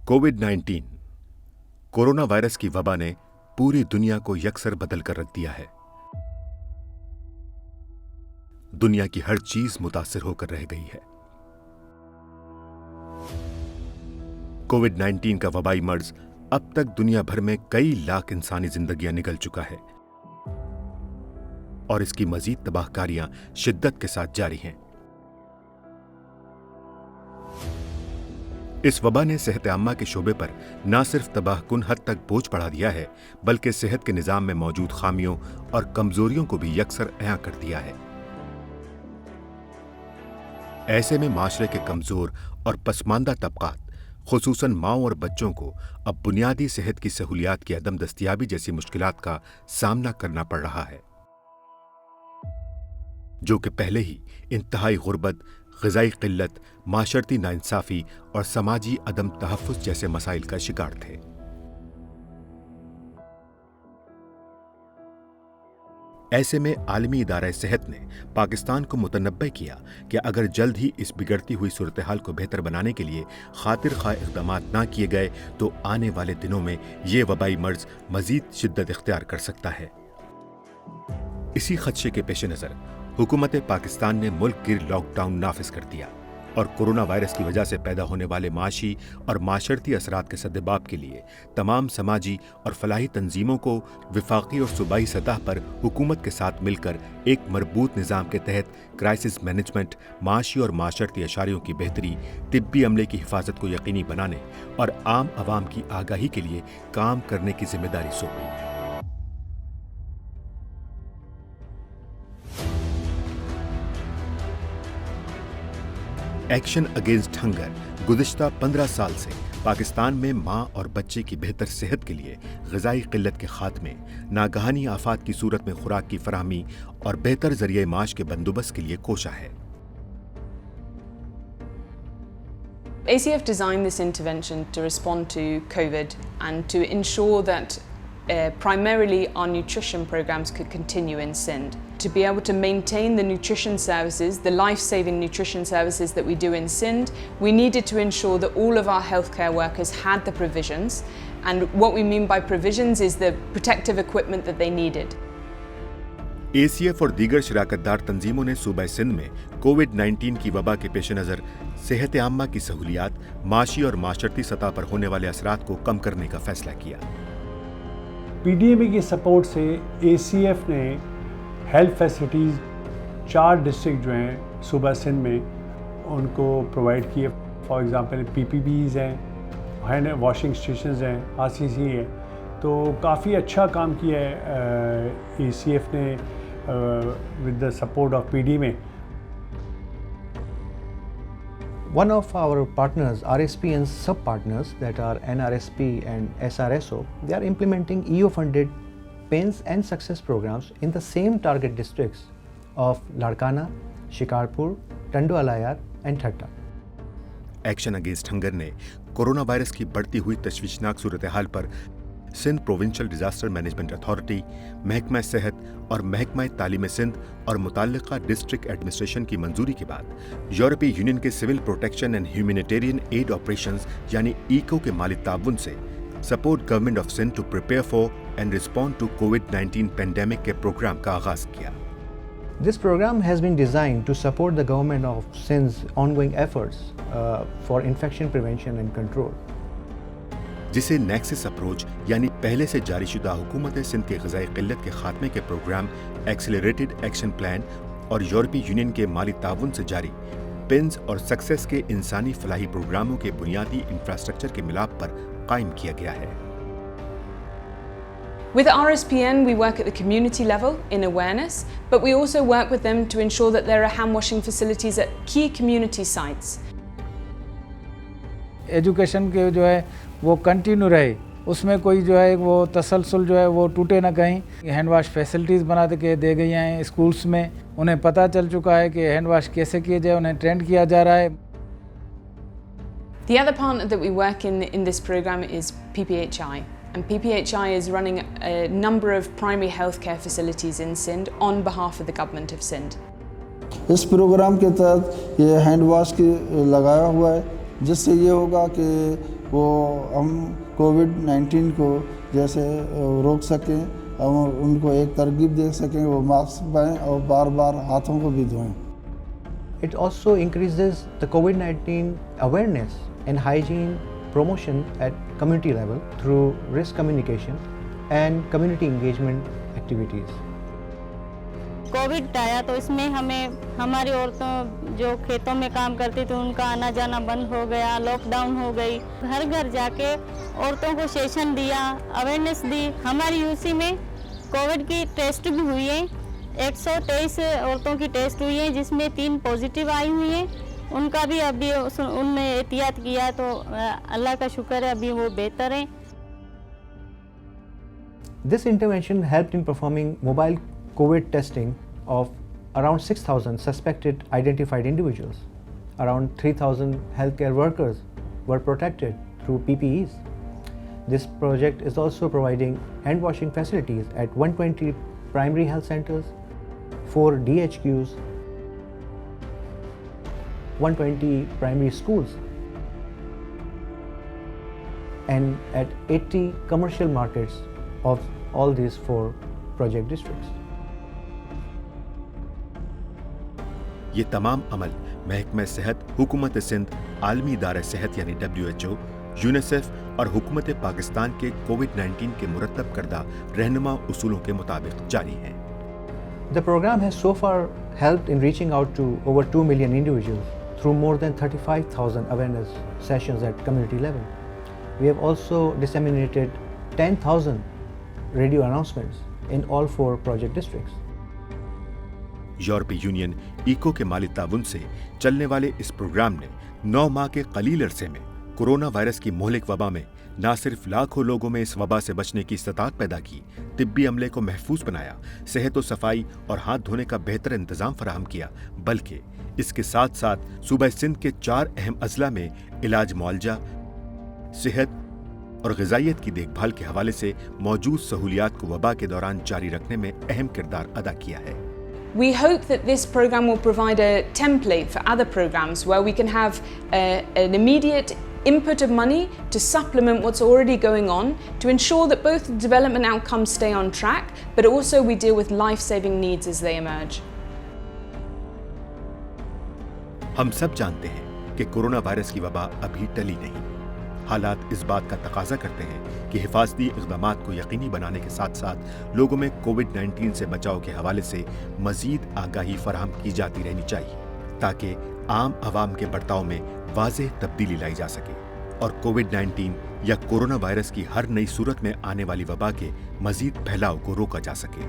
कोविड-19 corona virus की वबा ने पूरी दुनिया को यकसर बदल कर रख दिया है। दुनिया की हर चीज मुतासिर होकर रह गई है। कोविड-19 का वबाई मर्ज अब तक दुनिया भर में कई लाख इंसानी जिंदगियां निगल चुका है और इसकी मजीद तबाहकारियां शिद्दत के साथ जारी हैं। इस वबा ने सेहत आम्मा के शोबे पर न सिर्फ तबाहकुन हद तक बोझ बढ़ा दिया है, बल्कि सेहत के निजाम में मौजूद खामियों और कमजोरियों को भी यकसर अयां कर दिया है। ऐसे में माशरे के कमजोर और पसमानदा तबकात, खुसूसन माओं और बच्चों को अब बुनियादी सेहत की सहूलियात की अदम दस्तयाबी जैसी मुश्किलात का सामना करना पड़ रहा है, जो कि पहले ही इंतहाई गुर्बत, ग़िज़ाई क़िल्लत, माशरती नाइंसाफ़ी और समाजी अदम तहफ़्फ़ुज़ जैसे मसाइल का शिकार थे। ऐसे में आलमी इदारा सेहत ने पाकिस्तान को मुतनब्बे किया कि अगर जल्द ही इस बिगड़ती हुई सूरत हाल को बेहतर बनाने के लिए खातिर खा इक़दामात ना किए गए तो आने वाले दिनों में ये वबाई मर्ज मज़ीद शिद्दत इख्तियार कर सकता है। इसी खदशे के पेश नज़र हुकूमत पाकिस्तान ने मुल्क गिर लॉकडाउन नाफिज कर दिया और कोरोना वायरस की वजह से पैदा होने वाले माशी और माशरती असरात के सद्देबाब के लिए तमाम समाजी और फलाही तंजीमों को विफाकी और सूबाई सतह पर हुकूमत के साथ मिलकर एक मरबूत निज़ाम के तहत क्राइसिस मैनेजमेंट, माशी और माशरती अशारियों की बेहतरी, तिब्बी अमले की हिफाजत को यकीनी बनाने और आम आवाम की आगाही के लिए काम करने की जिम्मेदारी सौंपी। एक्शन अगेंस्ट हंगर गुज़िश्ता 15 साल से पाकिस्तान में माँ और बच्चे की बेहतर सेहत के लिए ग़िज़ाई क़िल्लत के खात्मे, नागहानी आफात की सूरत में खुराक की फराहमी और बेहतर ज़रिए माश के बंदोबस्त के लिए कोशा है। ACF designed this intervention to respond to COVID and to ensure that primarily our nutrition programs could continue in Sindh. To be able to maintain the nutrition services, the life-saving nutrition services that we do in Sindh, we needed to ensure that all of our healthcare workers had the provisions, and what we mean by provisions is the protective equipment that they needed. ACF और दीगर शराकतदार तंजीमों ने सूबा सिंध में कोविड-19 की वबा के पेश नज़र सेहत आम्मा की सहूलियात, माशी और माशरती सतह पर होने वाले असरात को कम करने का फैसला किया। PDMA की सपोर्ट से ACF ने हेल्थ फैसिलिटीज़ 4 डिस्ट्रिक्ट जो हैं सूबा सिंध में उनको प्रोवाइड किए। फॉर एग्ज़ाम्पल PPBs हैं, हैंड वॉशिंग स्टेशंस हैं, RCC है, तो काफ़ी अच्छा काम किया है ACF ने with the support of PDMA। One of our partners, RSP and sub-partners that are NRSP and SRSO, they are implementing EU-funded PINS and success programs in the same target districts of Larkana, Shikarpur, Tandu Alayar and Thatta. Action against hunger ने corona virus की बढ़ती हुई तशवीशनाक सूरत हाल पर Sindh provincial disaster management authority, महकमा सेहत और महकमा तालीम सिंध और मुताल्लिका डिस्ट्रिक्ट एडमिनिस्ट्रेशन की मंजूरी के बाद यूरोपीय यूनियन के civil protection and humanitarian aid operations यानी ईको के माली ताउन से support government of Sindh to prepare for and respond to कोविड-19 पेंडेमिक के प्रोग्राम का आगाज किया। This program has been designed to support the government of Sindh's ongoing efforts for infection prevention and control. जिसे नेक्सिस अप्रोच यानी पहले से जारी शुदा हुकूमत सिंध के ग़िज़ाई क़िल्लत के खात्मे के प्रोग्राम, एक्सेलरेटेड एक्शन प्लान और यूरोपीय यूनियन के माली ताउन से जारी पिन्स और सक्सेस के इंसानी फलाही प्रोग्रामों के बुनियादी इंफ्रास्ट्रक्चर के मिलाप पर कायम किया गया है। With RSPN, we work at the community level in awareness, but we also work with them to ensure that there are hand washing facilities at key community sites. Education के जो है वो कंटिन्यू रहे, उसमें कोई जो है वो तसलसल जो है वो टूटे ना कहीं। हैंड वाश फैसिलिटीज़ बना के दे गई हैं स्कूल्स में, उन्हें पता चल चुका है कि हैंड वाश कैसे किए जाए, उन्हें ट्रेंड किया जा रहा है। The other partner that we work in this program is PPHI. And PPHI is running a number of primary healthcare facilities in Sindh on behalf of the government of Sindh. इस programme के तहत ये hand wash की लगाया हुआ है, जिससे ये होगा कि वो हम कोविड-19 को जैसे रोक सकें, हम उनको एक तरगीब दे सकें, वो मास्क पहनें और बार बार हाथों को भी धोएं। It also increases the COVID-19 awareness and hygiene promotion at community level through risk communication and community engagement activities. Covid आया तो इसमें हमें हमारी औरतों जो खेतों में काम करती थी उनका आना जाना बंद हो गया, लॉकडाउन हो गई। घर घर जाके औरतों को सेशन दिया, अवेयरनेस दी। हमारी यूसी में कोविड की टेस्ट भी हुई है, 123 औरतों की टेस्ट हुई है जिसमें 3 पॉजिटिव आई हुई हैं। उनका भी अभी उनमें एहतियात किया तो अल्लाह का शुक्र है अभी वो बेहतर हैं। This intervention helped in performing mobile COVID testing of around 6,000 suspected identified individuals. Around 3,000 healthcare workers were protected through PPEs. This project is also providing hand washing facilities at 120 primary health centers, 4 DHQs, 120 primary schools, and at 80 commercial markets of all these 4 project districts. ये तमाम अमल महकमे सेहत, हुकूमत सिंध, आलमी इदारा सेहत यानी WHO, UNICEF और हुकूमत पाकिस्तान के कोविड-19 के मुरतब करदा रहनुमा उसूलों के मुताबिक जारी हैं। The program has so far helped in reaching out to over 2 million individuals through more than 35,000 awareness sessions at community level. We have also disseminated 10,000 radio announcements in all 4 project districts. यूरोपीय union eco के माली ताउन से चलने वाले इस programme ने 9 माह के कलील अरसे में कोरोना वायरस की मोहलिक वबा में न सिर्फ लाखों लोगों में इस वबा से बचने की इस्तात पैदा की, तिब्बी अमले को महफूज बनाया, सेहत व सफाई और हाथ धोने का बेहतर इंतजाम फराहम किया, बल्कि इसके साथ साथ सूबा सिंध के 4 अहम अजला में इलाज, मुआलजा, सेहत और ग़िज़ाइयत की देखभाल के हवाले से मौजूद सहूलियात को वबा के दौरान जारी रखने में अहम किरदार अदा किया है। We hope that this program will provide a template for other programs where we can have an immediate input of money to supplement what's already going on, to ensure that both the development outcomes stay on track, but also we deal with life-saving needs as they emerge. हम सब जानते हैं कि corona virus की वबा अभी टली नहीं। हालात इस बात का तकाजा करते हैं कि हिफाजती इक़दामात को यकीनी बनाने के साथ साथ लोगों में कोविड-19 से बचाव के हवाले से मजीद आगाही फराहम की जाती रहनी चाहिए, ताकि आम आवाम के बर्ताव में वाज़ेह तब्दीली लाई जा सके और कोविड-19 या कोरोना वायरस की हर नई सूरत में आने वाली वबा के मजीद फैलाव को रोका जा सके।